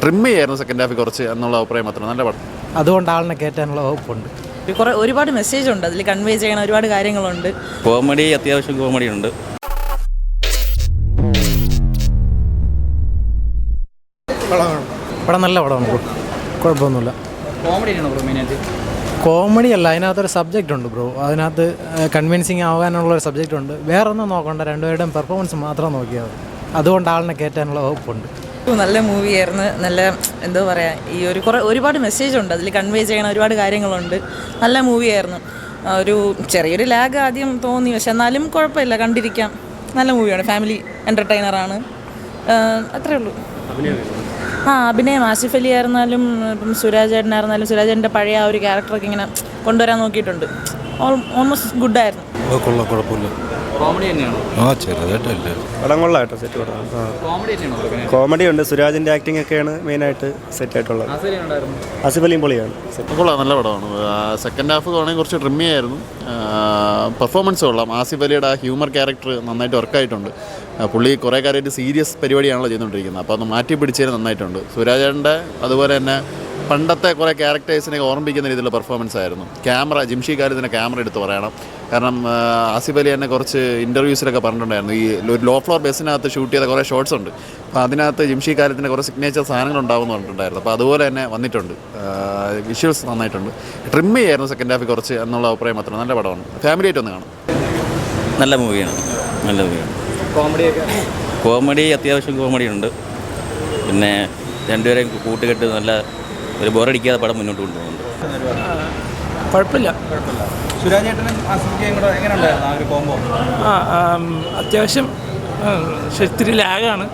Trim ചെയ്യായിരുന്നു second half കുറച്ച് എന്നുള്ള അഭിപ്രായം മാത്രം. നല്ല പടം. അതുകൊണ്ട് ആളിനെ കയറ്റാനുള്ള വകുപ്പുണ്ട്. ഒരുപാട് മെസ്സേജ് ഉണ്ട്, അതിൽ കൺവേ ചെയ്യണ ഒരുപാട് കാര്യങ്ങളുണ്ട്. കോമഡി, അത്യാവശ്യം കോമഡി ഉണ്ട്. പടം നല്ല പടമാണ് ബ്രോ, കുഴപ്പമൊന്നുമില്ല. കോമഡി അല്ല, അതിനകത്തൊരു സബ്ജക്റ്റ് ഉണ്ട് ബ്രോ. അതിനകത്ത് കൺവിൻസിങ് ആകാനുള്ളൊരു സബ്ജക്റ്റ് ഉണ്ട്. വേറെ ഒന്നും നോക്കണ്ട, രണ്ടുപേരുടെയും പെർഫോമൻസ് മാത്രം നോക്കിയാൽ മതി. അതുകൊണ്ട് ആളിനെ കയറ്റാനുള്ള വകുപ്പുണ്ട്. നല്ല മൂവിയായിരുന്നു. നല്ല എന്താ പറയുക, ഒരുപാട് മെസ്സേജ് ഉണ്ട്, അതിൽ കൺവേ ചെയ്യണ ഒരുപാട് കാര്യങ്ങളുണ്ട്. നല്ല മൂവിയായിരുന്നു. ഒരു ചെറിയൊരു ലാഗ് ആദ്യം തോന്നി, പക്ഷെ എന്നാലും കുഴപ്പമില്ല, കണ്ടിരിക്കാം. നല്ല മൂവിയാണ്, ഫാമിലി എൻ്റർടൈനറാണ്. അത്രേ ഉള്ളൂ. അഭിനയം ആസിഫ് അലി ആയിരുന്നാലും ഇപ്പം സുരാജേട്ടനായിരുന്നാലും സുരാജേട്ടൻ്റെ പഴയ ആ ഒരു ക്യാരക്ടറൊക്കെ ഇങ്ങനെ കൊണ്ടുവരാൻ നോക്കിയിട്ടുണ്ട്. ഓൾമോസ്റ്റ് ഗുഡായിരുന്നു. കൊള്ളാം, കുഴപ്പമില്ല. കോമഡി തന്നെയാണോ? ചെറുതായിട്ടല്ലേ. പടം കൊള്ളാട്ടോ, സെറ്റ് പടം. കോമഡി ഉണ്ട്, സുരാജിൻ്റെ ആക്ടിംഗ് ഒക്കെയാണ് മെയിനായിട്ട് സെറ്റ് ആയിട്ടുള്ളത്. ആസിഫ് അലിയും പൊളിയാണ്. കൊള്ളാം, നല്ല പടമാണ്. സെക്കൻഡ് ഹാഫ് വേണമെങ്കിൽ കുറച്ച് ട്രിം ചെയ്യായിരുന്നു. പെർഫോമൻസ് കൊള്ളാം. ആസിഫ് അലിയുടെ ആ ഹ്യൂമർ ക്യാരക്ടർ നന്നായിട്ട് വർക്കായിട്ടുണ്ട്. പുള്ളി കുറേ കാര്യമായിട്ട് സീരിയസ് പരിപാടിയാണല്ലോ ചെയ്തുകൊണ്ടിരിക്കുന്നത്, അപ്പോൾ അത് മാറ്റി പിടിച്ചതിന് നന്നായിട്ടുണ്ട്. സുരാജേട്ടൻ്റെ അതുപോലെ തന്നെ പണ്ടത്തെ കുറേ ക്യാരക്ടേഴ്സിനെ ഓർമ്മിക്കുന്ന രീതിയിലുള്ള പെർഫോമൻസ് ആയിരുന്നു. ജിംഷി കാലത്തിൻ്റെ ക്യാമറ എടുത്ത് പറയണം. കാരണം ആസിഫ് അലി തന്നെ കുറച്ച് ഇൻ്റർവ്യൂസിലൊക്കെ പറഞ്ഞിട്ടുണ്ടായിരുന്നു, ഈ ഒരു ലോ ഫ്ലോർ ബസ്സിനകത്ത് ഷൂട്ട് ചെയ്ത കുറേ ഷോട്ട്സ് ഉണ്ട്. അപ്പോൾ അതിനകത്ത് ജിംഷി കാലത്തിൻ്റെ കുറേ സിഗ്നേച്ചർ സാധനങ്ങൾ ഉണ്ടാകുമെന്ന് പറഞ്ഞിട്ടുണ്ടായിരുന്നു. അപ്പോൾ അതുപോലെ തന്നെ വന്നിട്ടുണ്ട്. വിഷ്വൽസ് നന്നായിട്ടുണ്ട്. ട്രിം ചെയ്യായിരുന്നു സെക്കൻഡ് ഹാഫ് കുറച്ച് എന്നുള്ള അഭിപ്രായം മാത്രം. നല്ല പടമാണ്, ഫാമിലി ആയിട്ട് ഒന്ന് കാണാം. നല്ല മൂവിയാണ്, നല്ല മൂവിയാണ്. കോമഡി, അത്യാവശ്യം കോമഡി ഉണ്ട്. പിന്നെ രണ്ടുപേരെയും കൂട്ടുകെട്ട് നല്ല ഒരു ബോറടിക്കാതെ പടം മുന്നോട്ട് കൊണ്ടുപോകുന്നുണ്ട്. കുഴപ്പമില്ല. സുരാജേട്ടനും ആസിഫിയും കൂടെ എങ്ങനെ ഉണ്ടായിരുന്നു ആ ഒരു കോംബോ? അത്യാവശ്യം ഇത്തിരി ലാഗാണ്.